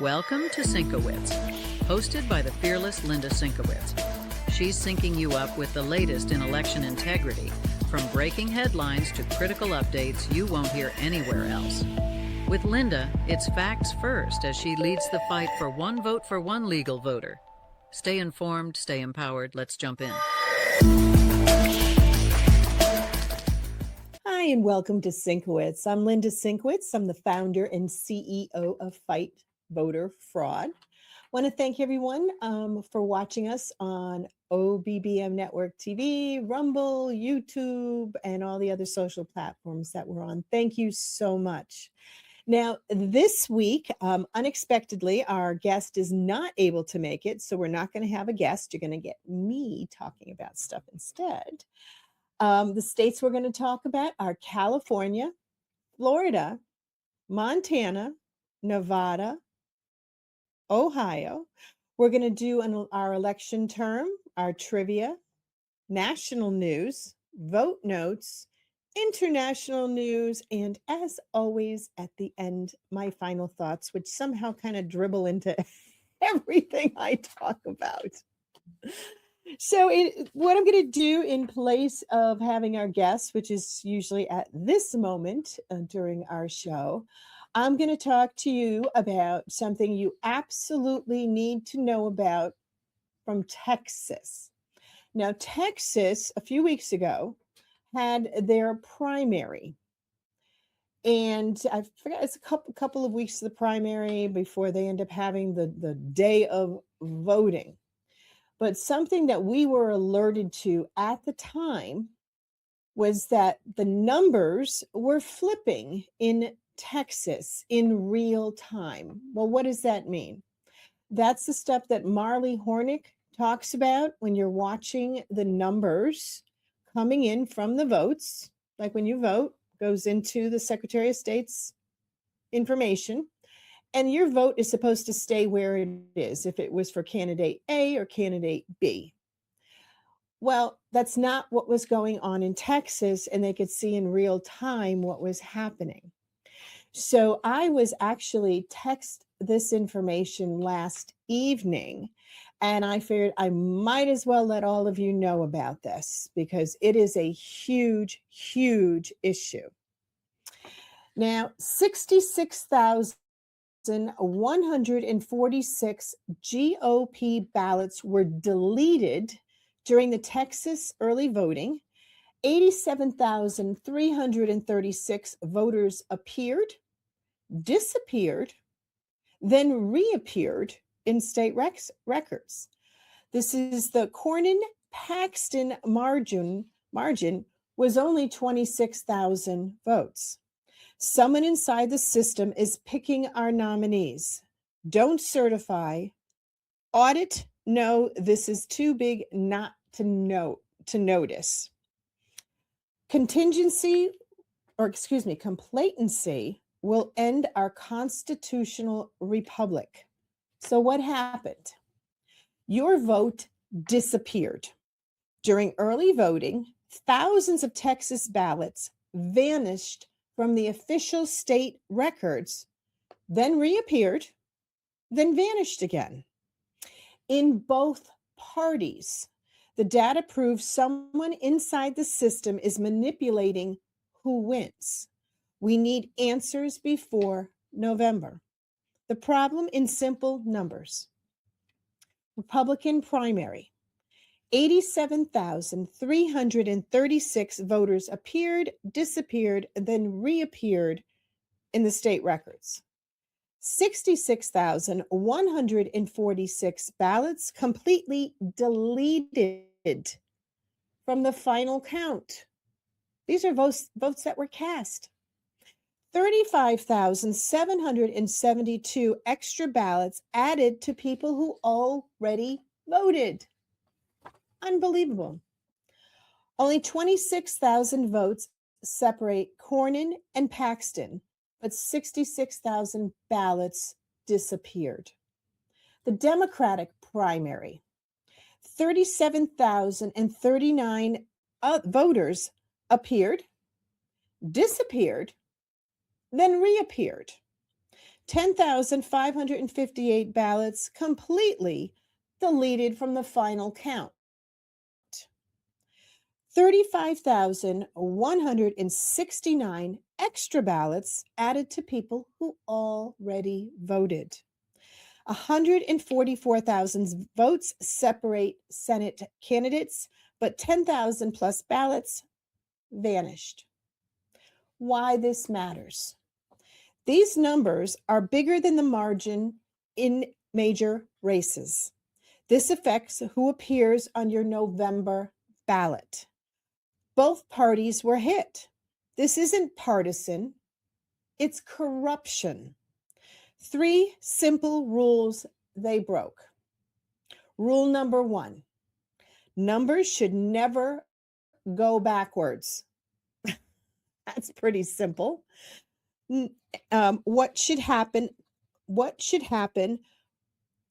Welcome to Szynkowicz, hosted by the fearless Linda Szynkowicz. She's syncing you up with the latest in election integrity, from breaking headlines to critical updates you won't hear anywhere else. With Linda, it's facts first as she leads the fight for one vote for one legal voter. Stay informed, stay empowered. Let's jump in. Hi, and welcome to Szynkowicz. I'm Linda Szynkowicz. I'm the founder and CEO of Fight Voter Fraud. Want to thank everyone for watching us on OBBM Network TV, Rumble, YouTube, and all the other social platforms that we're on. Thank you so much. Now, this week, unexpectedly, our guest is not able to make it, so we're not going to have a guest. You're going to get me talking about stuff instead. The states we're going to talk about are California, Florida, Montana, Nevada, Ohio. We're going to do our election term, our trivia, national news, vote notes, international news, and as always, at the end, my final thoughts, which somehow kind of dribble into everything I talk about. So what I'm going to do in place of having our guests, which is usually at this moment during our show, I'm going to talk to you about something you absolutely need to know about from Texas. Now, Texas, a few weeks ago, had their primary. And I forgot, it's a couple of weeks of the primary before they end up having the day of voting. But something that we were alerted to at the time was that the numbers were flipping in Texas in real time. Well, what does that mean? That's the stuff that Marley Hornick talks about when you're watching the numbers coming in from the votes. Like when you vote, goes into the Secretary of State's information, and your vote is supposed to stay where it is if it was for candidate A or candidate B. Well, that's not what was going on in Texas, and they could see in real time what was happening. So I was actually texted this information last evening, and I figured I might as well let all of you know about this because it is a huge, huge issue. Now, 66,146 GOP ballots were deleted during the Texas early voting. 87,336 voters appeared, disappeared, then reappeared in state records. This is the Cornyn-Paxton margin was only 26,000 votes. Someone inside the system is picking our nominees. Don't certify. Audit. No, this is too big not to notice. Complacency will end our constitutional republic. So what happened? Your vote disappeared. During early voting, thousands of Texas ballots vanished from the official state records, then reappeared, then vanished again. In both parties, the data proves someone inside the system is manipulating who wins. We need answers before November. The problem in simple numbers. Republican primary. 87,336 voters appeared, disappeared, and then reappeared in the state records. 66,146 ballots completely deleted from the final count. These are votes that were cast. 35,772 extra ballots added to people who already voted. Unbelievable. Only 26,000 votes separate Cornyn and Paxton, but 66,000 ballots disappeared. The Democratic primary, 37,039 voters appeared, disappeared, then reappeared. 10,558 ballots completely deleted from the final count. 35,169 extra ballots added to people who already voted. 144,000 votes separate Senate candidates, but 10,000 plus ballots vanished. Why this matters. These numbers are bigger than the margin in major races. This affects who appears on your November ballot. Both parties were hit. This isn't partisan, it's corruption. 3 simple rules they broke. Rule number 1, numbers should never go backwards. That's pretty simple. What should happen?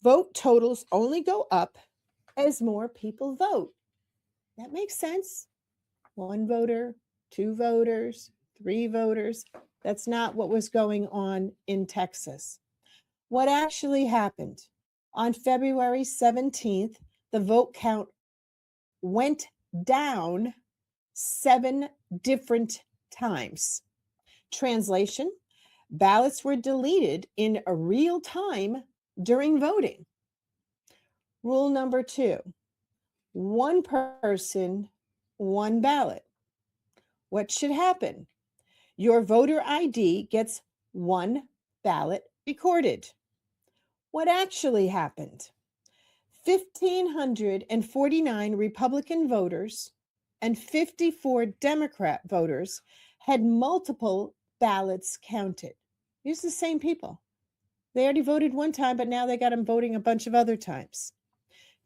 Vote totals only go up as more people vote. That makes sense. 1 voter, 2 voters, 3 voters. That's not what was going on in Texas. What actually happened? On February 17th, the vote count went down 7 different times. Translation: ballots were deleted in real time during voting. Rule number 2, 1 person, 1 ballot. What should happen? Your voter ID gets 1 ballot recorded. What actually happened? 1,549 Republican voters and 54 Democrat voters had multiple ballots counted. These are the same people. They already voted one time, but now they got them voting a bunch of other times.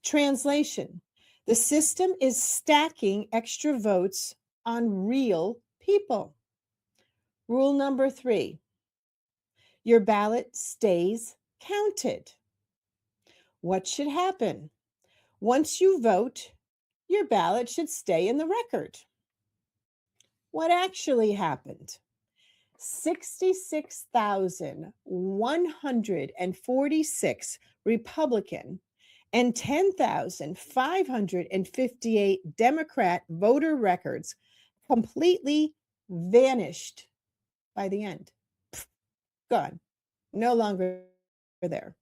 Translation: the system is stacking extra votes on real people. Rule number 3, your ballot stays counted. What should happen? Once you vote, your ballot should stay in the record. What actually happened? 66,146 Republican and 10,558 Democrat voter records completely vanished by the end. Gone. No longer there.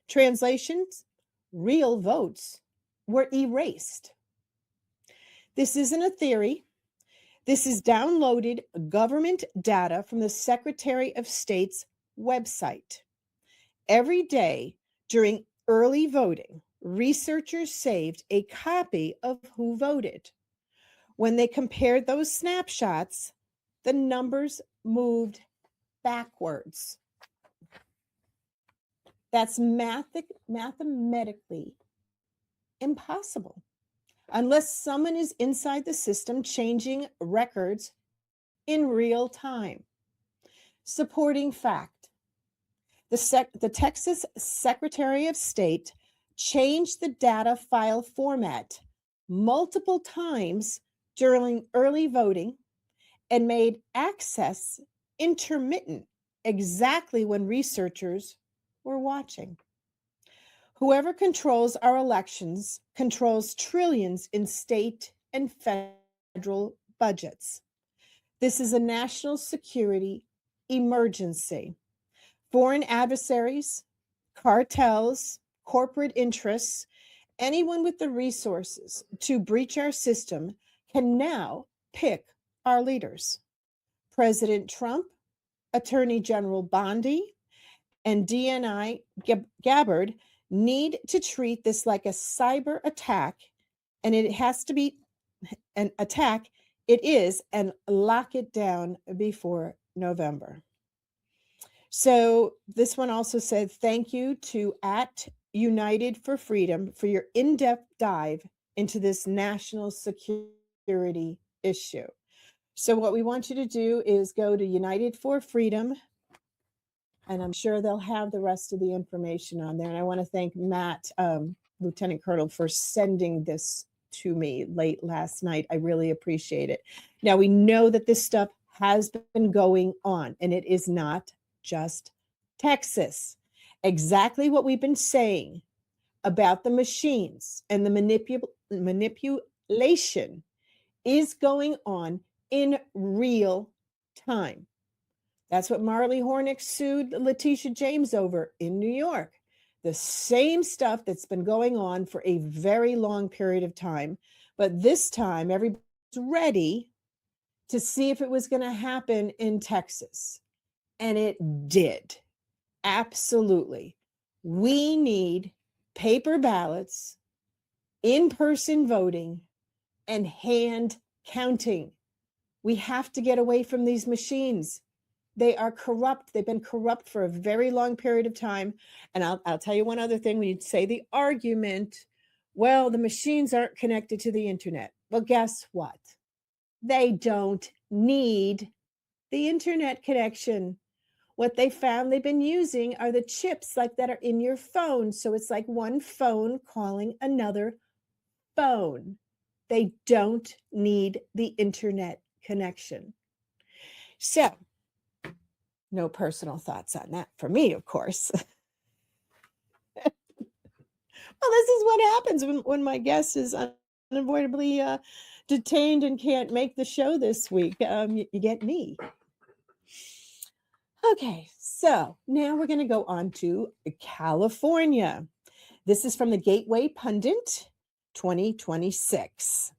Translations: real votes were erased. This isn't a theory. This is downloaded government data from the Secretary of State's website. Every day during early voting, researchers saved a copy of who voted. When they compared those snapshots, the numbers moved backwards. That's mathematically impossible unless someone is inside the system changing records in real time. Supporting fact: the Texas Secretary of State changed the data file format multiple times during early voting and made access intermittent exactly when researchers were watching. Whoever controls our elections controls trillions in state and federal budgets. This is a national security emergency. Foreign adversaries, cartels, corporate interests, anyone with the resources to breach our system can now pick our leaders. President Trump, Attorney General Bondi, and DNI Gabbard need to treat this like a cyber attack, and it has to be an attack. It is, and lock it down before November. So this one also said, thank you to @United for Freedom for your in-depth dive into this national security issue. So what we want you to do is go to United for Freedom, and I'm sure they'll have the rest of the information on there. And I want to thank Matt, Lieutenant Colonel, for sending this to me late last night. I really appreciate it. Now, we know that this stuff has been going on, and it is not just Texas, exactly what we've been saying about the machines and the manipulation is going on in real time. That's what Marley Hornick sued Letitia James over in New York. The same stuff that's been going on for a very long period of time. But this time, everybody's ready to see if it was going to happen in Texas. And it did. Absolutely. We need paper ballots, in-person voting, and hand counting. We have to get away from these machines. They are corrupt. They've been corrupt for a very long period of time. And I'll tell you one other thing. When you say the argument, well, the machines aren't connected to the internet. Well, guess what? They don't need the internet connection. What they found they've been using are the chips like that are in your phone. So it's like one phone calling another phone. They don't need the internet connection. So, no personal thoughts on that for me, of course. Well, this is what happens when my guest is unavoidably detained and can't make the show this week. You get me. Okay, so now we're going to go on to California. This is from the Gateway Pundit 2026.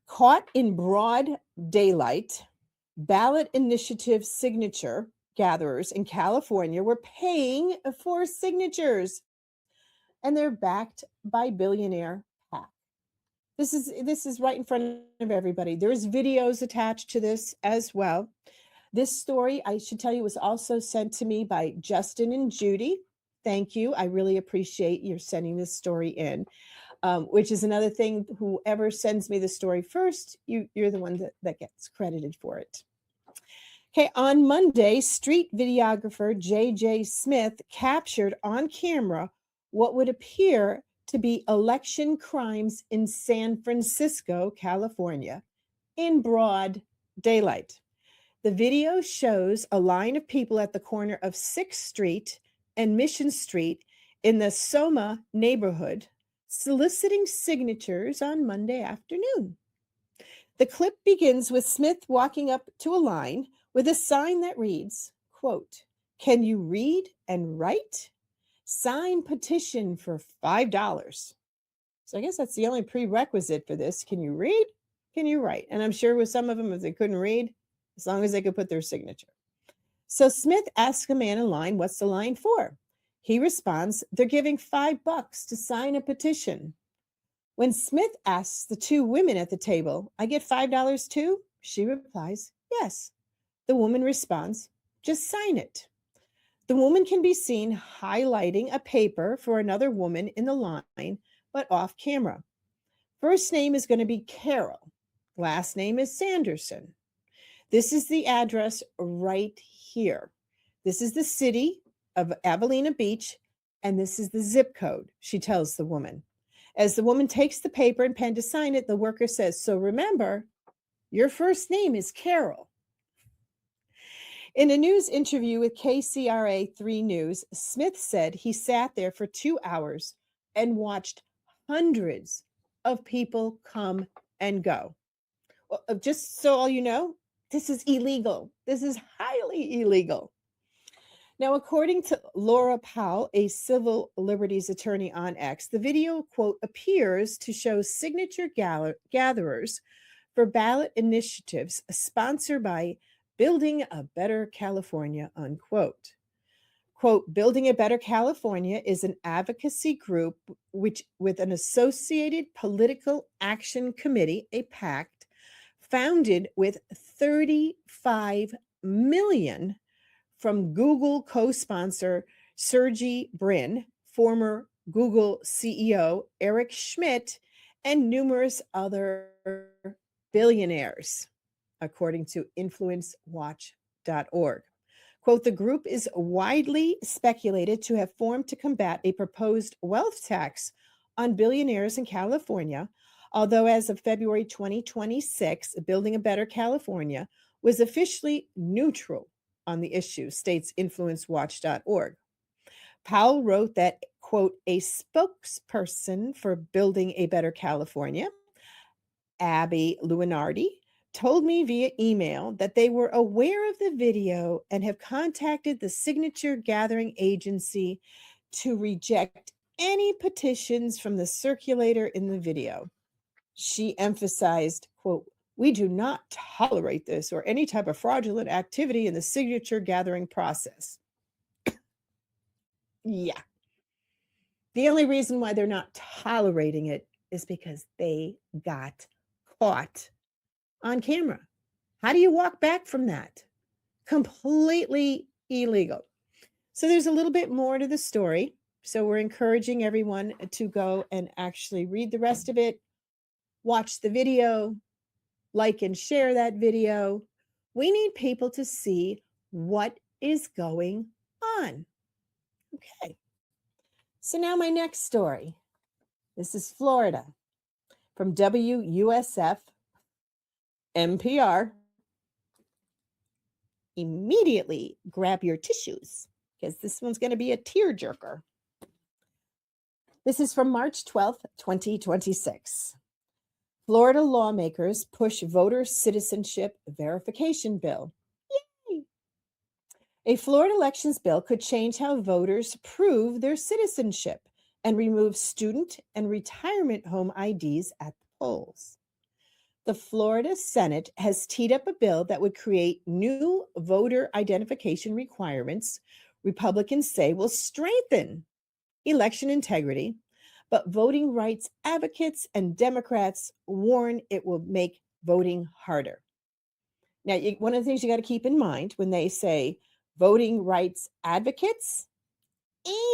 Caught in broad daylight, ballot initiative signature gatherers in California were paying for signatures, and they're backed by billionaire PAC. This is right in front of everybody. There's videos attached to this as well. This story, I should tell you, was also sent to me by Justin and Judy. Thank you. I really appreciate your sending this story in, which is another thing. Whoever sends me the story first, you're the one that gets credited for it. Okay, on Monday, street videographer J.J. Smith captured on camera what would appear to be election crimes in San Francisco, California, in broad daylight. The video shows a line of people at the corner of 6th Street and Mission Street in the Soma neighborhood soliciting signatures on Monday afternoon. The clip begins with Smith walking up to a line with a sign that reads, quote, "Can you read and write? Sign petition for $5. So I guess that's the only prerequisite for this. Can you read? Can you write? And I'm sure with some of them, if they couldn't read, as long as they could put their signature. So Smith asks a man in line, what's the line for? He responds, they're giving $5 to sign a petition. When Smith asks the two women at the table, I get $5 too? She replies, yes. The woman responds, just sign it. The woman can be seen highlighting a paper for another woman in the line, but off camera. First name is going to be Carol. Last name is Sanderson. This is the address right here. This is the city of Avalena Beach, and this is the zip code, she tells the woman. As the woman takes the paper and pen to sign it, the worker says, so remember, your first name is Carol. In a news interview with KCRA 3 News, Smith said he sat there for 2 hours and watched hundreds of people come and go. Well, just so all you know, this is illegal. This is highly illegal. Now, according to Laura Powell, a civil liberties attorney on X, the video, quote, appears to show signature gatherers for ballot initiatives sponsored by Building a Better California, unquote. Quote, Building a Better California is an advocacy group which, with an associated political action committee, a PAC, founded with $35 million from Google co-sponsor Sergey Brin, former Google CEO Eric Schmidt, and numerous other billionaires, according to influencewatch.org. Quote, the group is widely speculated to have formed to combat a proposed wealth tax on billionaires in California, although as of February 2026, Building a Better California was officially neutral on the issue, states influencewatch.org. Powell wrote that, quote, a spokesperson for Building a Better California, Abby Luinardi, told me via email that they were aware of the video and have contacted the signature gathering agency to reject any petitions from the circulator in the video. She emphasized, quote, we do not tolerate this or any type of fraudulent activity in the signature gathering process. Yeah. The only reason why they're not tolerating it is because they got caught on camera. How do you walk back from that? Completely illegal. So there's a little bit more to the story. So we're encouraging everyone to go and actually read the rest of it, watch the video, like and share that video. We need people to see what is going on. Okay. So now my next story. This is Florida from WUSF NPR. Immediately grab your tissues because this one's going to be a tearjerker. This is from March 12th, 2026. Florida lawmakers push voter citizenship verification bill. Yay! A Florida elections bill could change how voters prove their citizenship and remove student and retirement home IDs at the polls. The Florida Senate has teed up a bill that would create new voter identification requirements Republicans say will strengthen election integrity, but voting rights advocates and Democrats warn it will make voting harder. Now, one of the things you got to keep in mind when they say voting rights advocates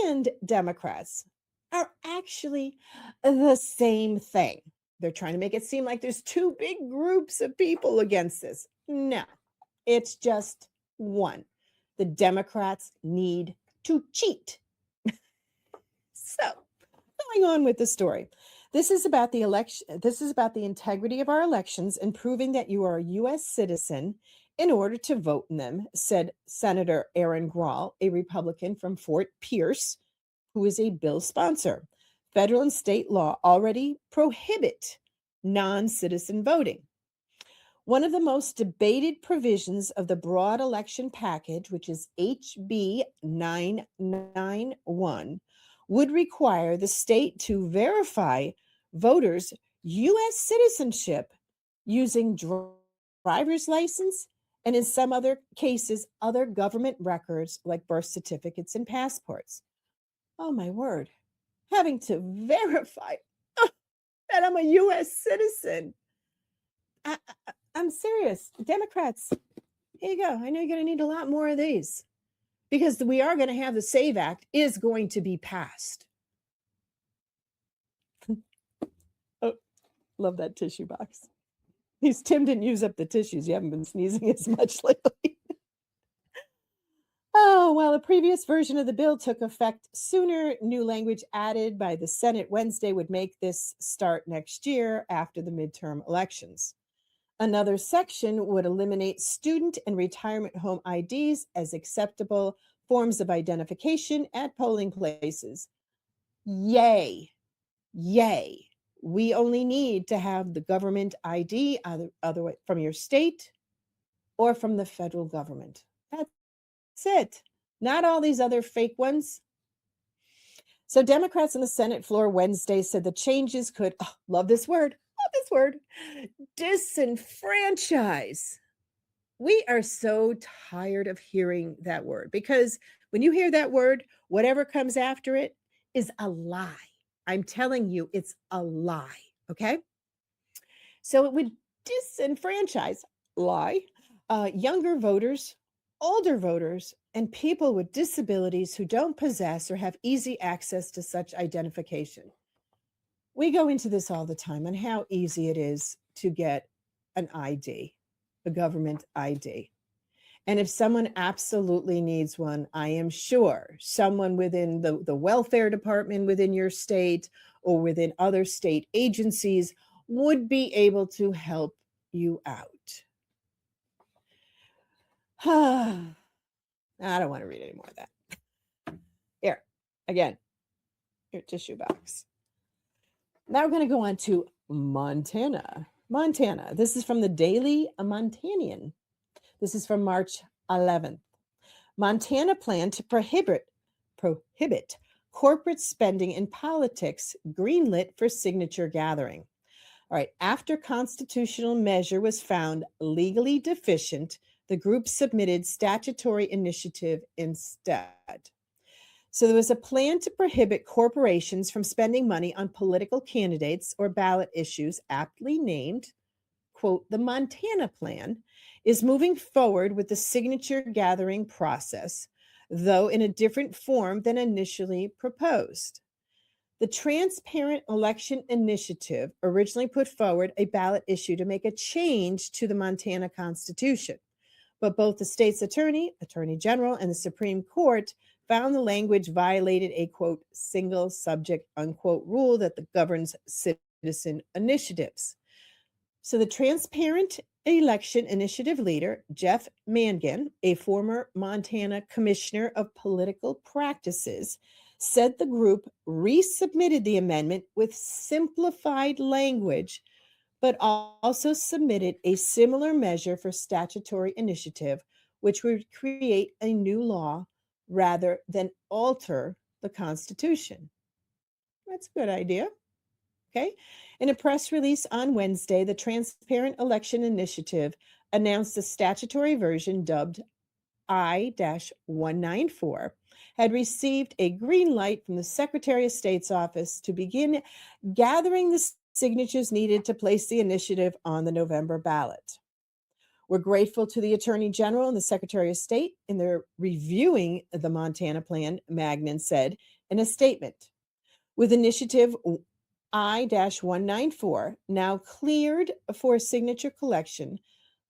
and Democrats are actually the same thing. They're trying to make it seem like there's two big groups of people against this. No, it's just one. The Democrats need to cheat. So, going on with the story. This is about the election. This is about the integrity of our elections and proving that you are a U.S. citizen in order to vote in them, said Senator Aaron Grahl, a Republican from Fort Pierce, who is a bill sponsor. Federal and state law already prohibit non-citizen voting. One of the most debated provisions of the broad election package, which is HB 991, would require the state to verify voters' U.S. citizenship using driver's license and in some other cases, other government records like birth certificates and passports. Oh, my word. Having to verify that I'm a U.S. citizen. I'm serious. Democrats, here you go. I know you're going to need a lot more of these because we are going to have the SAVE Act is going to be passed. Oh, love that tissue box. Tim didn't use up the tissues. You haven't been sneezing as much lately. Oh, while a previous version of the bill took effect sooner, new language added by the Senate Wednesday would make this start next year after the midterm elections. Another section would eliminate student and retirement home IDs as acceptable forms of identification at polling places. Yay. Yay. We only need to have the government ID either from your state or from the federal government. That's it. Not all these other fake ones. So Democrats on the Senate floor Wednesday said the changes could, love this word, disenfranchise. We are so tired of hearing that word because when you hear that word, whatever comes after it is a lie. I'm telling you, it's a lie. Okay. So it would disenfranchise, younger voters, older voters, and people with disabilities who don't possess or have easy access to such identification. We go into this all the time on how easy it is to get an ID, a government ID. And if someone absolutely needs one, I am sure someone within the welfare department within your state or within other state agencies would be able to help you out. I don't want to read any more of that. Here, again, your tissue box. Now we're going to go on to Montana. Montana. This is from the Daily Montanian. This is from March 11th. Montana plan to prohibit corporate spending in politics, greenlit for signature gathering. All right, after constitutional measure was found legally deficient, the group submitted statutory initiative instead. So there was a plan to prohibit corporations from spending money on political candidates or ballot issues, aptly named, quote, the Montana Plan, is moving forward with the signature gathering process, though in a different form than initially proposed. The Transparent Election Initiative originally put forward a ballot issue to make a change to the Montana Constitution, but both the state's attorney general, and the Supreme Court found the language violated a, quote, single subject, unquote, rule that governs citizen initiatives. So the Transparent Election Initiative leader, Jeff Mangan, a former Montana Commissioner of Political Practices, said the group resubmitted the amendment with simplified language, but also submitted a similar measure for statutory initiative, which would create a new law rather than alter the Constitution. That's a good idea. Okay. In a press release on Wednesday, the Transparent Election Initiative announced a statutory version dubbed I-194 had received a green light from the Secretary of State's office to begin gathering the signatures needed to place the initiative on the November ballot. We're grateful to the Attorney General and the Secretary of State in their reviewing the Montana plan, Mangan said in a statement. With initiative I-194 now cleared for signature collection,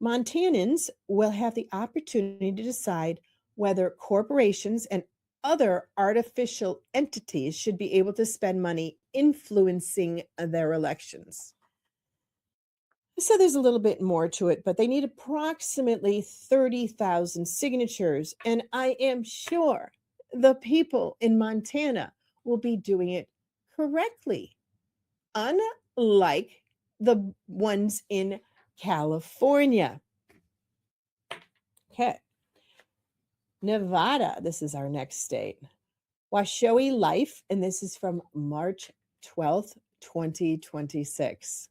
Montanans will have the opportunity to decide whether corporations and other artificial entities should be able to spend money influencing their elections. So there's a little bit more to it, but they need approximately 30,000 signatures, and I am sure the people in Montana will be doing it correctly, unlike the ones in California. Okay. Nevada, this is our next state. Washoe Life, and this is from March 12th, 2026.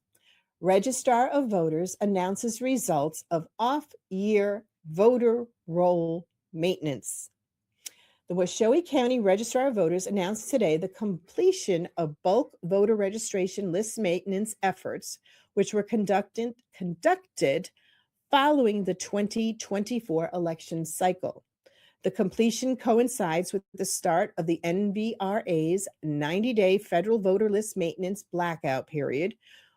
Registrar of Voters announces results of off-year voter roll maintenance. The Washoe County Registrar of Voters announced today the completion of bulk voter registration list maintenance efforts, which were conducted following the 2024 election cycle. The completion coincides with the start of the NVRA's 90-day federal voter list maintenance blackout period,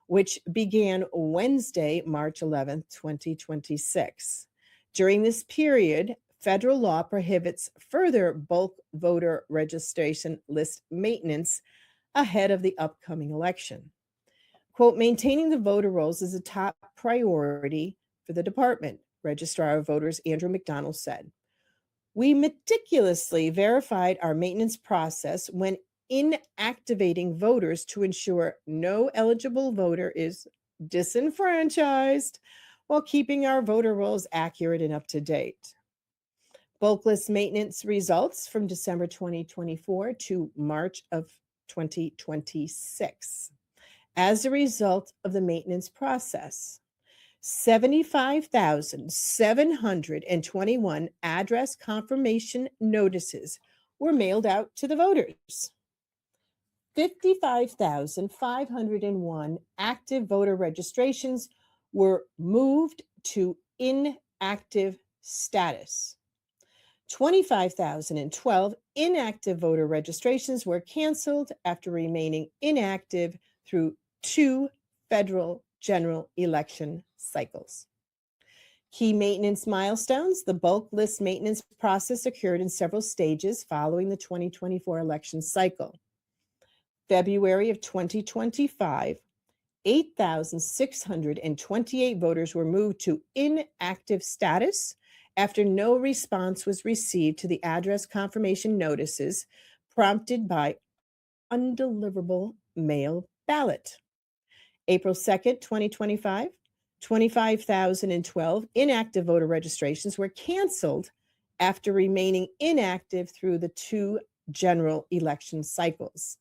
which began Wednesday, March 11th, 2026. During this period, federal law prohibits further bulk voter registration list maintenance ahead of the upcoming election. Quote, maintaining the voter rolls is a top priority for the department, Registrar of Voters Andrew McDonald said. We meticulously verified our maintenance process when inactivating voters to ensure no eligible voter is disenfranchised while keeping our voter rolls accurate and up to date. Bulk list maintenance results from December 2024 to March of 2026. As a result of the maintenance process, 75,721 address confirmation notices were mailed out to the voters. 55,501 active voter registrations were moved to inactive status. 25,012 inactive voter registrations were canceled after remaining inactive through 2 federal general election cycles. Key maintenance milestones. The bulk list maintenance process occurred in several stages following the 2024 election cycle. February of 2025, 8,628 voters were moved to inactive status after no response was received to the address confirmation notices prompted by undeliverable mail ballot. April 2nd, 2025, 25,012 inactive voter registrations were canceled after remaining inactive through the two general election cycles.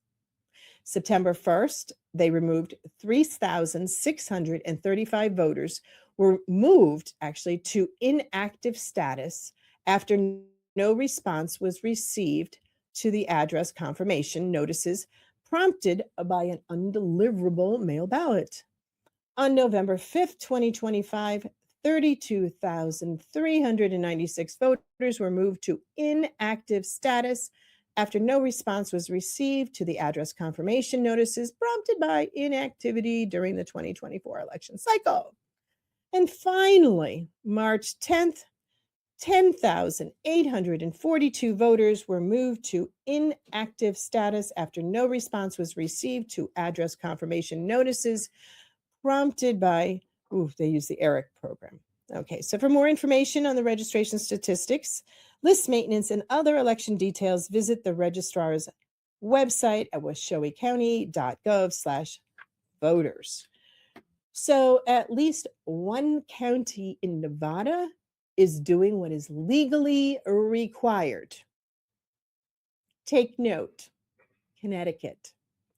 September 1st, they removed 3,635 voters were moved actually to inactive status after no response was received to the address confirmation notices prompted by an undeliverable mail ballot. On November 5th, 2025, 32,396 voters were moved to inactive status after no response was received to the address confirmation notices prompted by inactivity during the 2024 election cycle. And finally, March 10th, 10,842 voters were moved to inactive status after no response was received to address confirmation notices prompted by, they use the ERIC program. Okay, so for more information on the registration statistics, list maintenance, and other election details, visit the registrar's website at washoecounty.gov/voters. So at least one county in Nevada is doing what is legally required. Take note, Connecticut,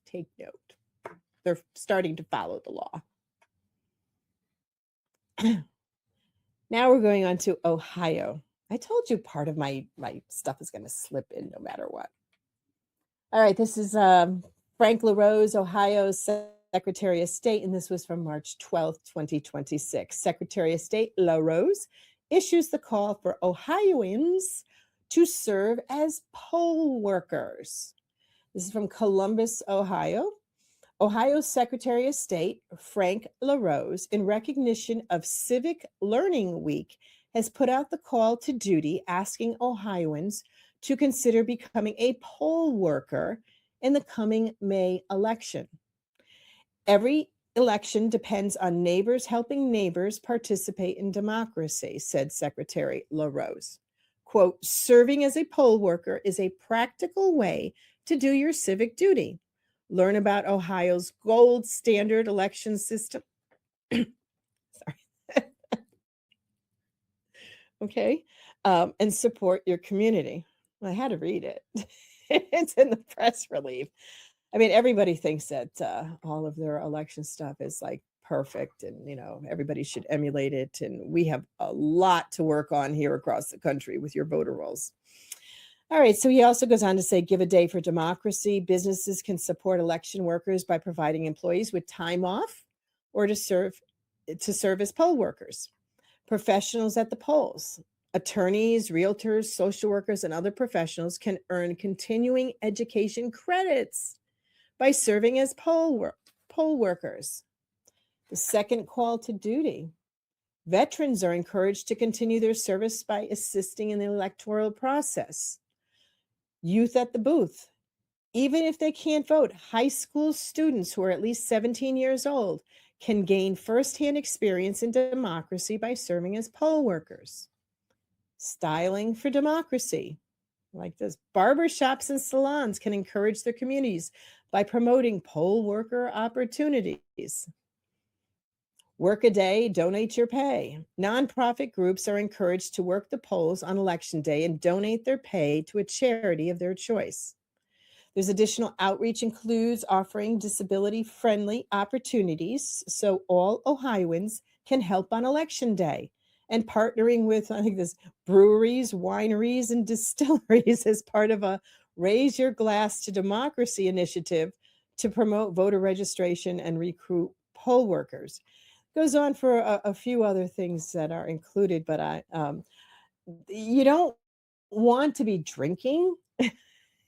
take note. They're starting to follow the law. Now we're going on to Ohio. I told you part of my stuff is going to slip in no matter what. All right, this is Frank LaRose, Ohio's Secretary of State, and this was from March 12th, 2026. Secretary of State LaRose issues the call for Ohioans to serve as poll workers. This is from Columbus, Ohio. Ohio's Secretary of State, Frank LaRose, in recognition of Civic Learning Week, has put out the call to duty asking Ohioans to consider becoming a poll worker in the coming May election. Every election depends on neighbors helping neighbors participate in democracy, said Secretary LaRose. Quote, serving as a poll worker is a practical way to do your civic duty. Learn about Ohio's gold standard election system. Sorry. Okay. And support your community. Well, I had to read it. It's in the press relief. I mean, everybody thinks that all of their election stuff is like perfect and, everybody should emulate it. And we have a lot to work on here across the country with your voter rolls. All right, so he also goes on to say, give a day for democracy. Businesses can support election workers by providing employees with time off or to serve as poll workers. Professionals at the polls, attorneys, realtors, social workers, and other professionals can earn continuing education credits by serving as poll workers. The second call to duty. Veterans are encouraged to continue their service by assisting in the electoral process. Youth at the booth. Even if they can't vote, high school students who are at least 17 years old can gain firsthand experience in democracy by serving as poll workers. Styling for democracy. Like this, barbershops and salons can encourage their communities by promoting poll worker opportunities. Work a day, donate your pay. Nonprofit groups are encouraged to work the polls on election day and donate their pay to a charity of their choice. There's additional outreach includes offering disability-friendly opportunities so all Ohioans can help on election day, and partnering with, breweries, wineries, and distilleries as part of a Raise Your Glass to Democracy initiative to promote voter registration and recruit poll workers. Goes on for a few other things that are included, but you don't want to be drinking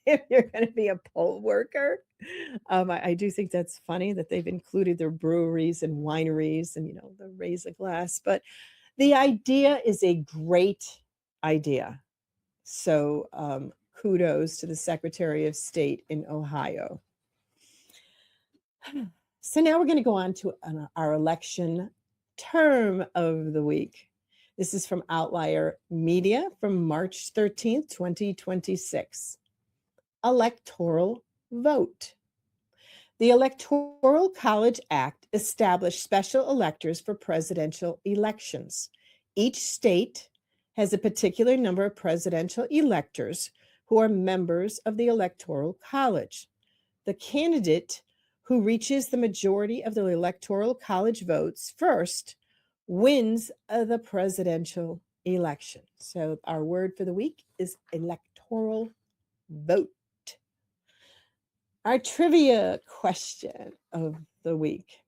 if you're going to be a poll worker. I do think that's funny that they've included their breweries and wineries and, the raise a glass, but the idea is a great idea. So kudos to the Secretary of State in Ohio. So now we're going to go on to our election term of the week. This is from Outlier Media from March 13th, 2026. Electoral vote. The Electoral College Act established special electors for presidential elections. Each state has a particular number of presidential electors who are members of the Electoral College. The candidate who reaches the majority of the Electoral College votes first wins the presidential election. So our word for the week is electoral vote. Our trivia question of the week.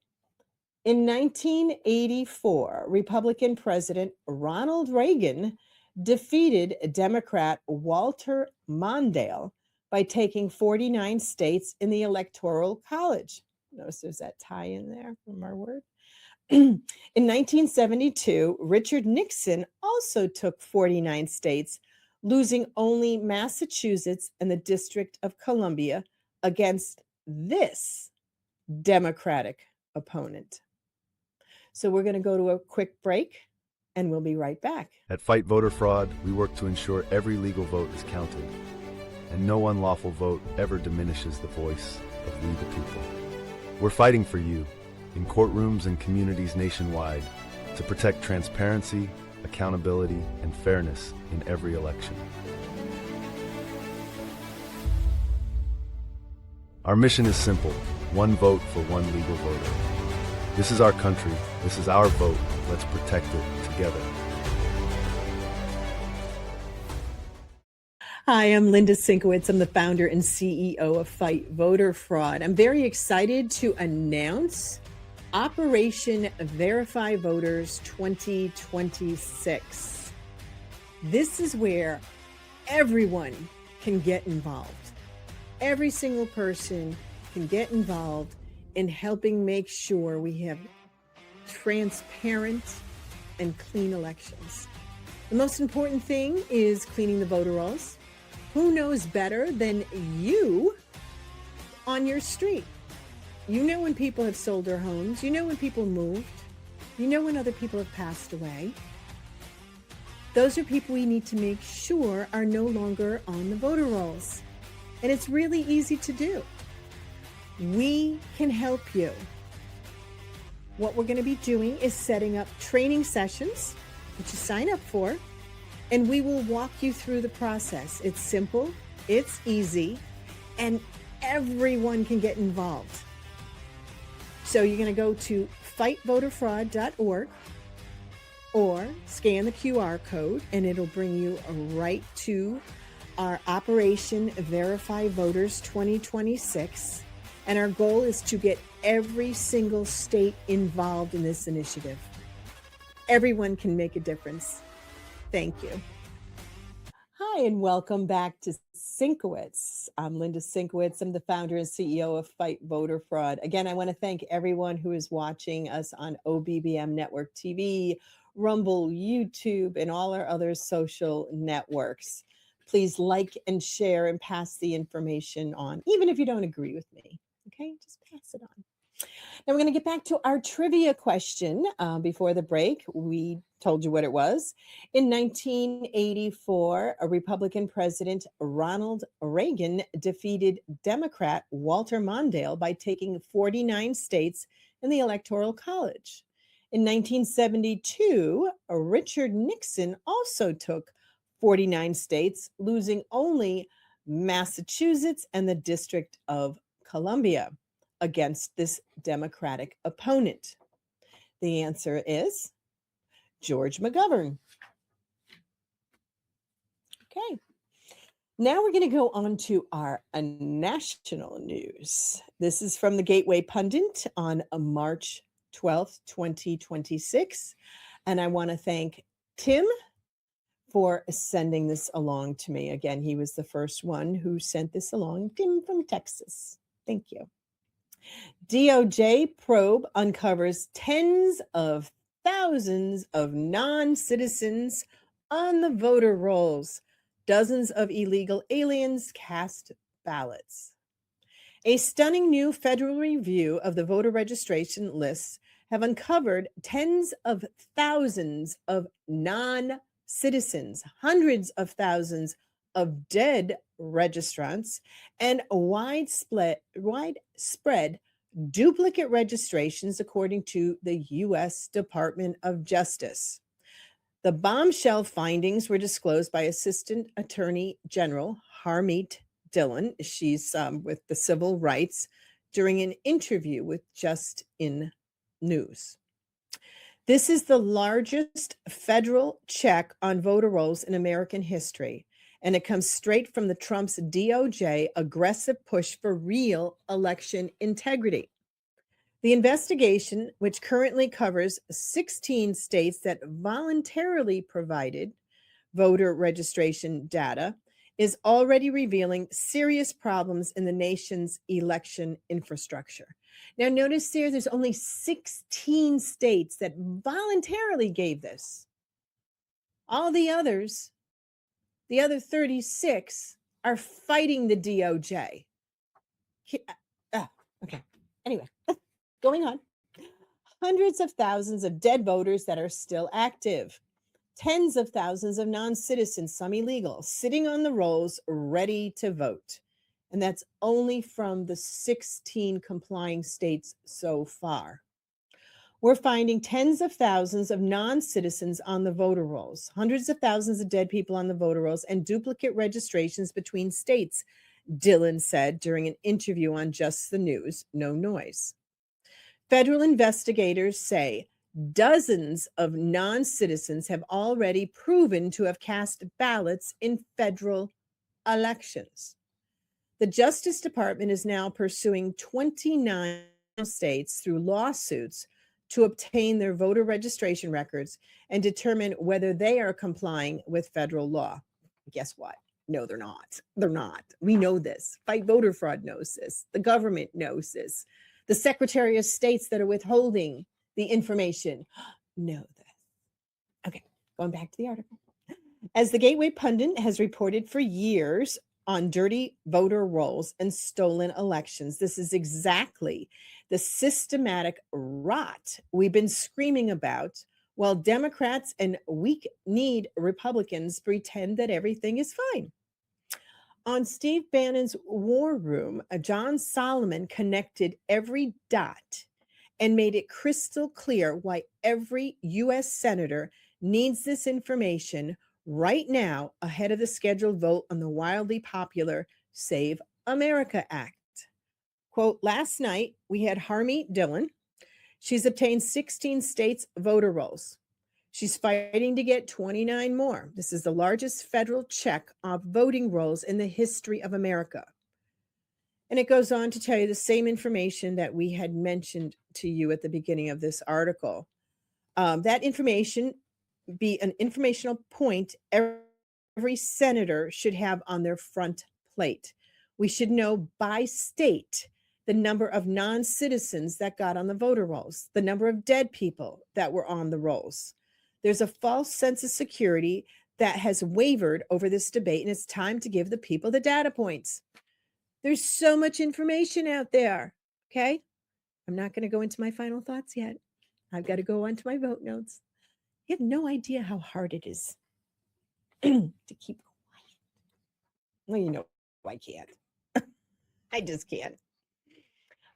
In 1984, Republican President Ronald Reagan defeated Democrat Walter Mondale by taking 49 states in the Electoral College. Notice there's that tie in there from our word. In 1972, Richard Nixon also took 49 states, losing only Massachusetts and the District of Columbia against this Democratic opponent. So we're going to go to a quick break and we'll be right back. At Fight Voter Fraud, we work to ensure every legal vote is counted, and no unlawful vote ever diminishes the voice of we the people. We're fighting for you in courtrooms and communities nationwide to protect transparency, accountability, and fairness in every election. Our mission is simple: one vote for one legal voter. This is our country. This is our vote. Let's protect it together. Hi, I'm Linda Szynkowicz. I'm the founder and CEO of Fight Voter Fraud. I'm very excited to announce Operation Verify Voters 2026. This is where everyone can get involved. Every single person can get involved in helping make sure we have transparent and clean elections. The most important thing is cleaning the voter rolls. Who knows better than you on your street? You know when people have sold their homes. You know when people moved. You know when other people have passed away. Those are people we need to make sure are no longer on the voter rolls. And it's really easy to do. We can help you. What we're going to be doing is setting up training sessions, which you sign up for, and we will walk you through the process. It's simple, it's easy, and everyone can get involved. So you're going to go to fightvoterfraud.org or scan the QR code, and it'll bring you right to our Operation Verify Voters 2026. And our goal is to get every single state involved in this initiative. Everyone can make a difference. Thank you. Hi, and welcome back to Szynkowicz. I'm Linda Szynkowicz. I'm the founder and CEO of Fight Voter Fraud. Again, I want to thank everyone who is watching us on OBBM Network TV, Rumble, YouTube, and all our other social networks. Please like and share and pass the information on, even if you don't agree with me. Okay, just pass it on. Now we're going to get back to our trivia question. Before the break, we told you what it was. In 1984, a Republican President Ronald Reagan defeated Democrat Walter Mondale by taking 49 states in the Electoral College. In 1972, Richard Nixon also took 49 states, losing only Massachusetts and the District of Columbia against this Democratic opponent. The answer is George McGovern. Okay. Now we're going to go on to our national news. This is from the Gateway Pundit on March 12th, 2026. And I want to thank Tim for sending this along to me. Again, he was the first one who sent this along. Tim from Texas. Thank you. DOJ probe uncovers tens of thousands of non-citizens on the voter rolls. Dozens of illegal aliens cast ballots. A stunning new federal review of the voter registration lists have uncovered tens of thousands of non-citizens, hundreds of thousands of dead registrants, and widespread duplicate registrations, according to the U.S. Department of Justice. The bombshell findings were disclosed by Assistant Attorney General Harmeet Dillon. She's with the civil rights during an interview with Just in News. This is the largest federal check on voter rolls in American history, and it comes straight from the Trump's DOJ aggressive push for real election integrity. The investigation, which currently covers 16 states that voluntarily provided voter registration data, is already revealing serious problems in the nation's election infrastructure. Now, notice there's only 16 states that voluntarily gave this. All the others, the other 36, are fighting the DOJ. Okay. Anyway, going on. Hundreds of thousands of dead voters that are still active. Tens of thousands of non-citizens, some illegal, sitting on the rolls ready to vote. And that's only from the 16 complying states so far. We're finding tens of thousands of non-citizens on the voter rolls, hundreds of thousands of dead people on the voter rolls, and duplicate registrations between states, Dillon said during an interview on Just the News, No Noise. Federal investigators say dozens of non-citizens have already proven to have cast ballots in federal elections. The Justice Department is now pursuing 29 states through lawsuits to obtain their voter registration records and determine whether they are complying with federal law. Guess what? No, they're not. They're not. We know this. Fight Voter Fraud knows this. The government knows this. The Secretary of States that are withholding the information know this. Okay, going back to the article. As the Gateway Pundit has reported for years on dirty voter rolls and stolen elections, this is exactly the systematic rot we've been screaming about, while Democrats and weak-kneed Republicans pretend that everything is fine. On Steve Bannon's War Room, John Solomon connected every dot and made it crystal clear why every U.S. senator needs this information right now ahead of the scheduled vote on the wildly popular Save America Act. Quote, last night we had Harmeet Dillon. She's obtained 16 states' voter rolls. She's fighting to get 29 more. This is the largest federal check of voting rolls in the history of America. And it goes on to tell you the same information that we had mentioned to you at the beginning of this article. That information be an informational point every senator should have on their front plate. We should know by state the number of non-citizens that got on the voter rolls, the number of dead people that were on the rolls. There's a false sense of security that has wavered over this debate, and it's time to give the people the data points. There's so much information out there, okay? I'm not going to go into my final thoughts yet. I've got to go on to my vote notes. You have no idea how hard it is to keep quiet. Well, you know, I can't. I just can't.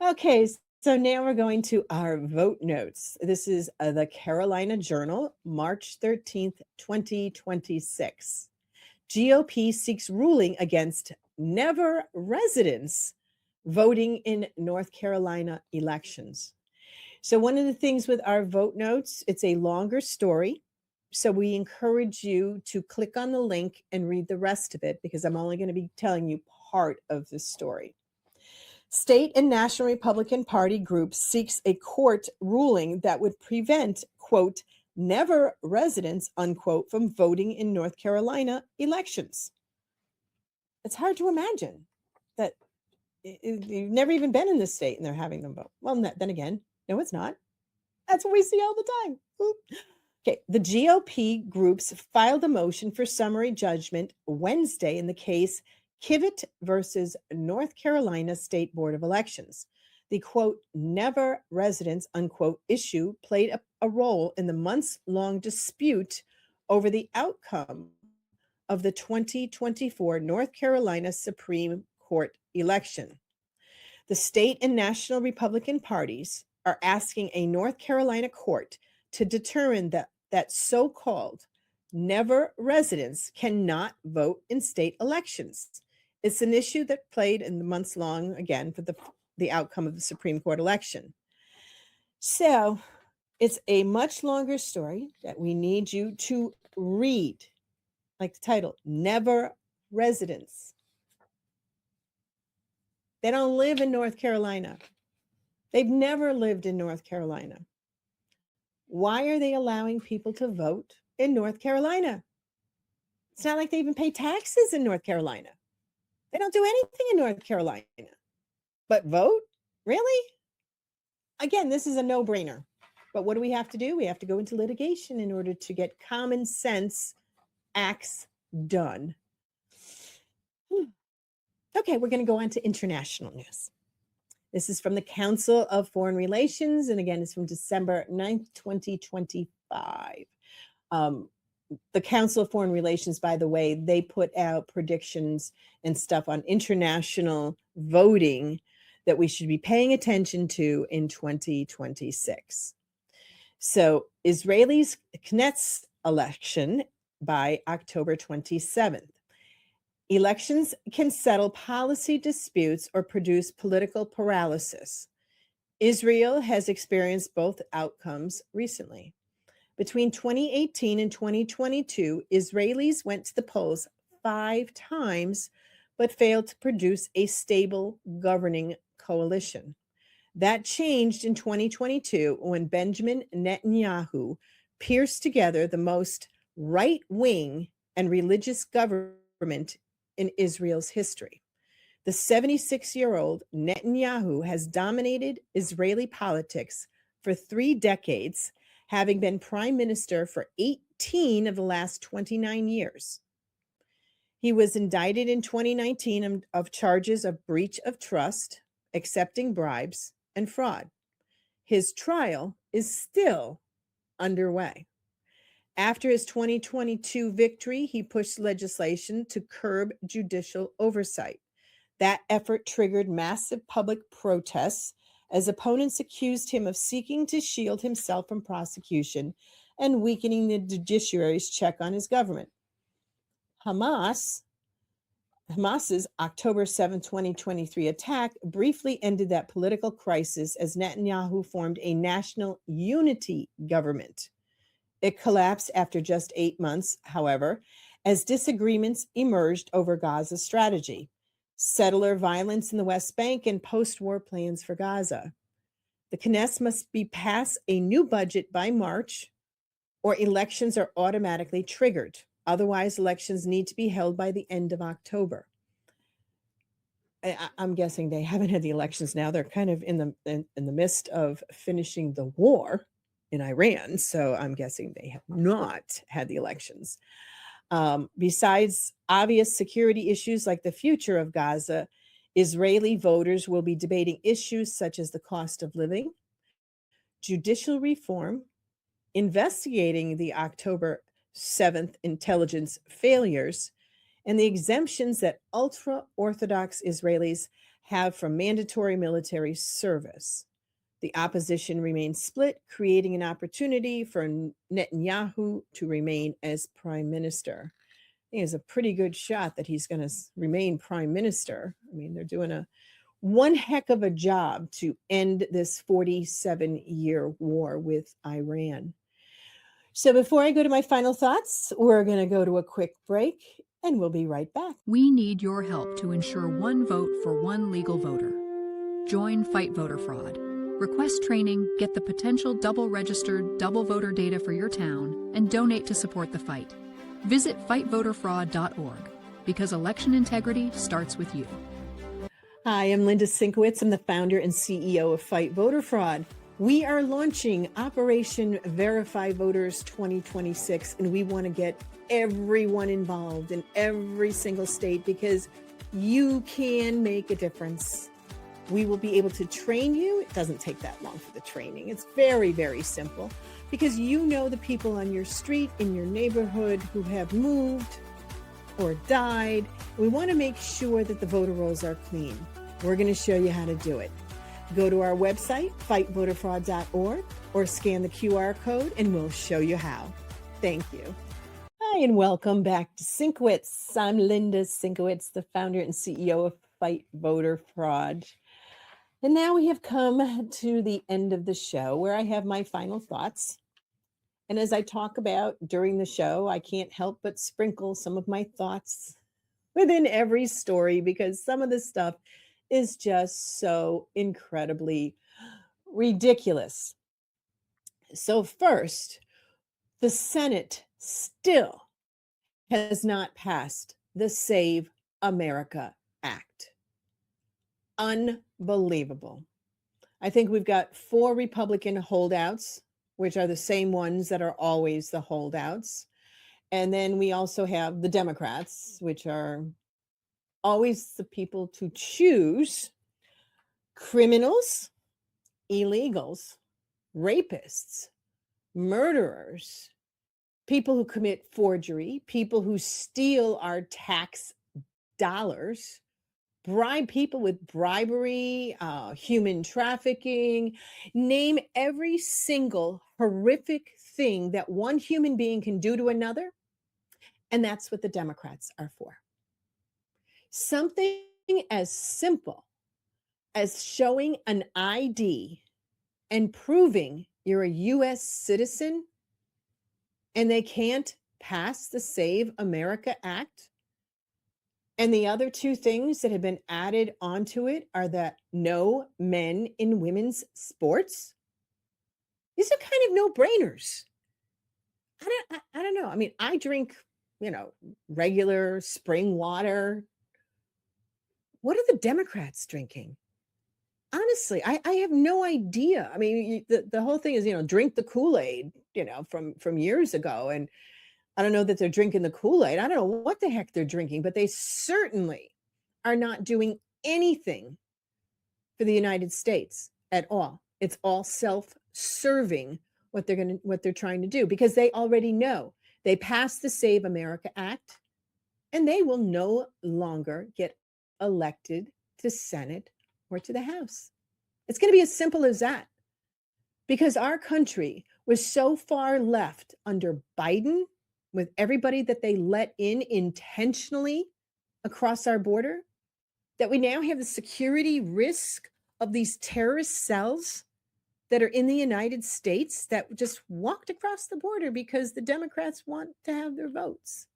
Okay, so now we're going to our vote notes. This is the Carolina Journal, March 13th, 2026. GOP seeks ruling against never residents voting in North Carolina elections. So one of the things with our vote notes, it's a longer story. So we encourage you to click on the link and read the rest of it, because I'm only going to be telling you part of the story. State and National Republican Party groups seeks a court ruling that would prevent, quote, never residents, unquote, from voting in North Carolina elections. It's hard to imagine that you've never even been in this state and they're having them vote. Well, then again, no, it's not. That's what we see all the time. Okay, the GOP groups filed a motion for summary judgment Wednesday in the case Kivett versus North Carolina State Board of Elections. The quote, never residence, unquote, issue played a role in the months-long dispute over the outcome of the 2024 North Carolina Supreme Court election. The state and national Republican parties are asking a North Carolina court to determine that so-called never residents cannot vote in state elections. It's an issue that played in the months long, again, for the outcome of the Supreme Court election. So it's a much longer story that we need you to read, like the title, Never Residents. They don't live in North Carolina. They've never lived in North Carolina. Why are they allowing people to vote in North Carolina? It's not like they even pay taxes in North Carolina. They don't do anything in North Carolina. But vote? Really? Again, this is a no-brainer. But what do we have to do? We have to go into litigation in order to get common sense acts done. Okay, we're going to go on to international news. This is from the Council of Foreign Relations, and again, it's from December 9th, 2025. The Council of Foreign Relations, by the way, they put out predictions and stuff on international voting that we should be paying attention to in 2026. So Israeli's Knesset election by October 27th. Elections can settle policy disputes or produce political paralysis. Israel has experienced both outcomes recently. Between 2018 and 2022, Israelis went to the polls 5 times, but failed to produce a stable governing coalition. That changed in 2022 when Benjamin Netanyahu pierced together the most right-wing and religious government in Israel's history. The 76-year-old Netanyahu has dominated Israeli politics for 3 decades, having been prime minister for 18 of the last 29 years. He was indicted in 2019 of charges of breach of trust, accepting bribes, and fraud. His trial is still underway. After his 2022 victory, he pushed legislation to curb judicial oversight. That effort triggered massive public protests as opponents accused him of seeking to shield himself from prosecution and weakening the judiciary's check on his government. Hamas's October 7, 2023 attack briefly ended that political crisis as Netanyahu formed a national unity government. It collapsed after just 8 months, however, as disagreements emerged over Gaza's strategy, settler violence in the West Bank, and post-war plans for Gaza. The Knesset must pass a new budget by March, or elections are automatically triggered. Otherwise, elections need to be held by the end of October. I'm guessing they haven't had the elections now. They're kind of in the midst of finishing the war in Iran, so I'm guessing they have not had the elections. Besides obvious security issues like the future of Gaza, Israeli voters will be debating issues such as the cost of living, judicial reform, investigating the October 7th intelligence failures, and the exemptions that ultra-Orthodox Israelis have from mandatory military service. The opposition remains split, creating an opportunity for Netanyahu to remain as prime minister. I think it's a pretty good shot that he's going to remain prime minister. I mean, they're doing one heck of a job to end this 47-year war with Iran. So before I go to my final thoughts, we're going to go to a quick break, and we'll be right back. We need your help to ensure one vote for one legal voter. Join Fight Voter Fraud. Request training, get the potential double-registered, double voter data for your town, and donate to support the fight. Visit fightvoterfraud.org, because election integrity starts with you. Hi, I'm Linda Szynkowicz. I'm the founder and CEO of Fight Voter Fraud. We are launching Operation Verify Voters 2026, and we want to get everyone involved in every single state because you can make a difference. We will be able to train you. It doesn't take that long for the training. It's very, very simple because you know the people on your street, in your neighborhood who have moved or died. We want to make sure that the voter rolls are clean. We're going to show you how to do it. Go to our website, fightvoterfraud.org, or scan the QR code and we'll show you how. Thank you. Hi, and welcome back to Szynkowicz. I'm Linda Szynkowicz, the founder and CEO of Fight Voter Fraud. And now we have come to the end of the show where I have my final thoughts. And as I talk about during the show, I can't help but sprinkle some of my thoughts within every story because some of the stuff is just so incredibly ridiculous. So first, the Senate still has not passed the Save America Act. Unbelievable. I think we've got 4 Republican holdouts, which are the same ones that are always the holdouts. And then we also have the Democrats, which are always the people to choose criminals, illegals, rapists, murderers, people who commit forgery, people who steal our tax dollars, bribe people with bribery, human trafficking, name every single horrific thing that one human being can do to another. And that's what the Democrats are for. Something as simple as showing an ID and proving you're a U.S. citizen, and they can't pass the Save America Act. And the other 2 things that have been added onto it are that no men in women's sports. These are kind of no-brainers. I don't know. I mean, I drink, regular spring water. What are the Democrats drinking? Honestly, I have no idea. I mean, the whole thing is, drink the Kool-Aid, from years ago. And I don't know that they're drinking the Kool-Aid. I don't know what the heck they're drinking, but they certainly are not doing anything for the United States at all. It's all self-serving what they're trying to do because they already know they passed the Save America Act and they will no longer get elected to Senate or to the House. It's going to be as simple as that because our country was so far left under Biden with everybody that they let in intentionally across our border, that we now have the security risk of these terrorist cells that are in the United States that just walked across the border because the Democrats want to have their votes.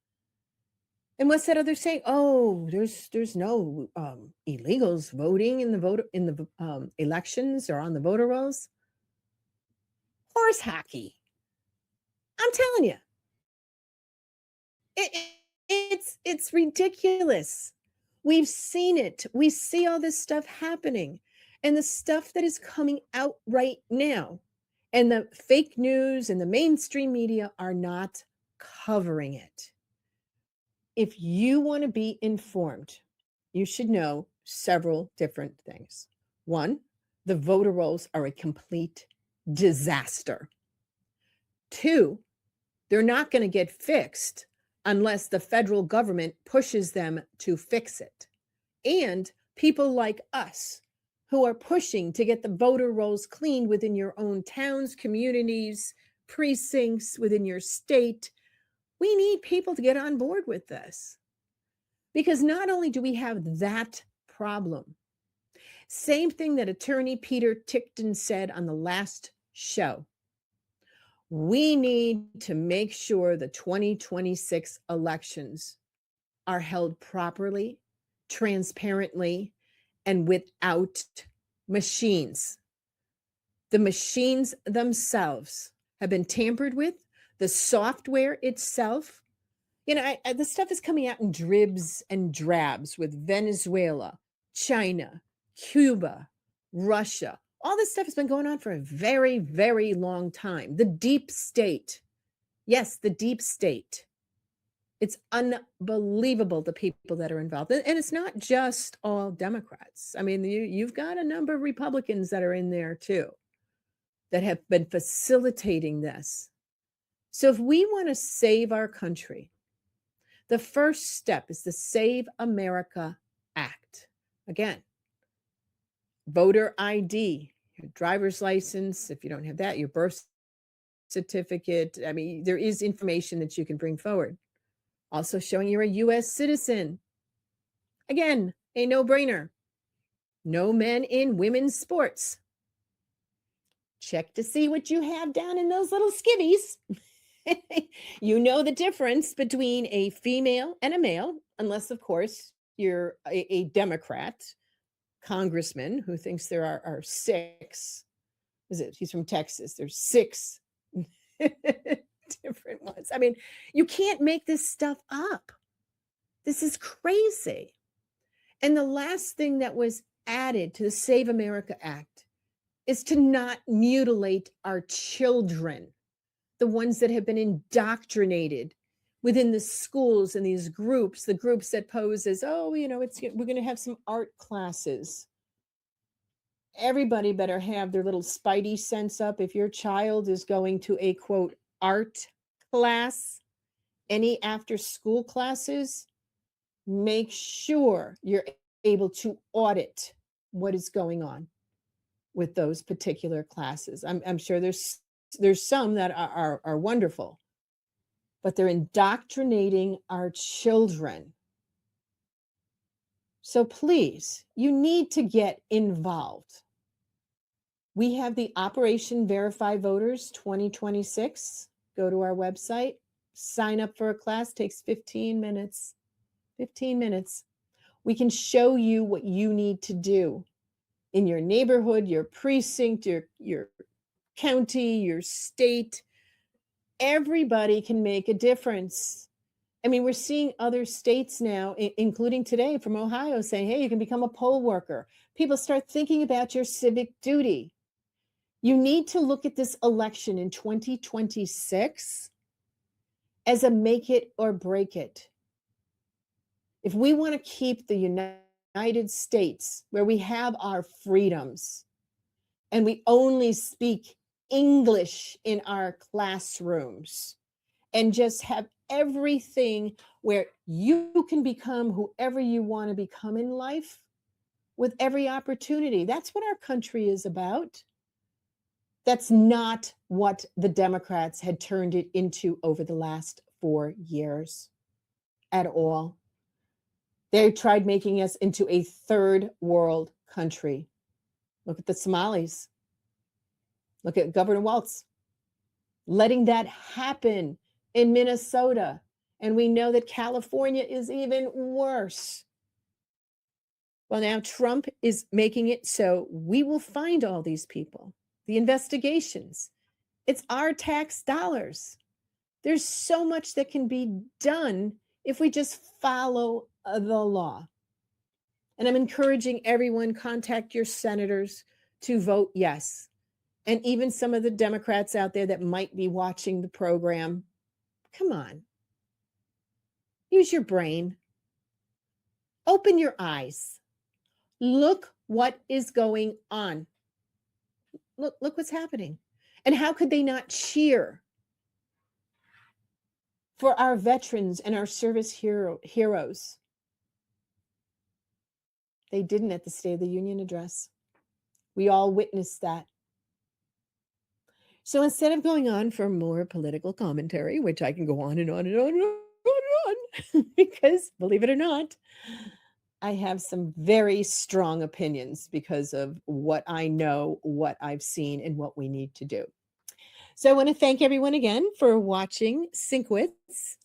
And what's that other saying? Oh, there's no illegals voting in the elections or on the voter rolls. Horse hockey. I'm telling you. It's ridiculous. We've seen it. We see all this stuff happening and the stuff that is coming out right now. And the fake news and the mainstream media are not covering it. If you want to be informed, you should know several different things. 1, the voter rolls are a complete disaster. 2, they're not going to get fixed unless the federal government pushes them to fix it. And people like us who are pushing to get the voter rolls cleaned within your own towns, communities, precincts, within your state, we need people to get on board with this. Because not only do we have that problem, same thing that attorney Peter Tickton said on the last show, we need to make sure the 2026 elections are held properly, transparently, and without machines. The machines themselves have been tampered with. The software itself, the stuff is coming out in dribs and drabs with Venezuela, China, Cuba, Russia. All this stuff has been going on for a very, very long time. The deep state. Yes, the deep state It's unbelievable the people that are involved. And it's not just all Democrats. I mean, you've got a number of Republicans that are in there too, that have been facilitating this. So if we want to save our country, the first step is the Save America Act. Again, voter ID, your driver's license, if you don't have that, your birth certificate. I mean, there is information that you can bring forward. Also showing you're a U.S. citizen. Again, a no-brainer. No men in women's sports. Check to see what you have down in those little skivvies. You know the difference between a female and a male, unless, of course, you're a Democrat congressman who thinks there are six. He's from Texas. There's six different ones. I mean, you can't make this stuff up. This is crazy. And the last thing that was added to the Save America Act is to not mutilate our children, the ones that have been indoctrinated within the schools and these groups, the groups that pose as, oh, you know, we're going to have some art classes. Everybody better have their little spidey sense up. If your child is going to a, quote, art class, any after school classes, make sure you're able to audit what is going on with those particular classes. I'm sure there's some that are wonderful, but they're indoctrinating our children. So please, you need to get involved. We have the Operation Verify Voters 2026. Go to our website, sign up for a class, takes 15 minutes. 15 minutes. We can show you what you need to do in your neighborhood, your precinct, your county, your state. Everybody can make a difference. I mean, we're seeing other states now, including today from Ohio, saying, hey, you can become a poll worker. People start thinking about your civic duty. You need to look at this election in 2026 as a make it or break it. If we want to keep the United States where we have our freedoms and we only speak English in our classrooms and just have everything where you can become whoever you want to become in life with every opportunity. That's what our country is about. That's not what the Democrats had turned it into over the last 4 years at all. They tried making us into a third world country. Look at the Somalis. Look at Governor Walz letting that happen in Minnesota. And we know that California is even worse. Well, now Trump is making it so we will find all these people. The investigations. It's our tax dollars. There's so much that can be done if we just follow the law. And I'm encouraging everyone, contact your senators to vote yes. And even some of the Democrats out there that might be watching the program, come on. Use your brain. Open your eyes. Look what is going on. Look what's happening. And how could they not cheer for our veterans and our service heroes? They didn't at the State of the Union address. We all witnessed that. So instead of going on for more political commentary, which I can go on and on and on and on and on, because believe it or not, I have some very strong opinions because of what I know, what I've seen, and what we need to do. So I want to thank everyone again for watching Szynkowicz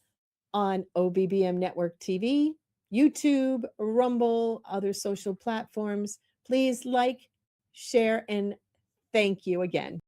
on OBBM Network TV, YouTube, Rumble, other social platforms. Please like, share, and thank you again.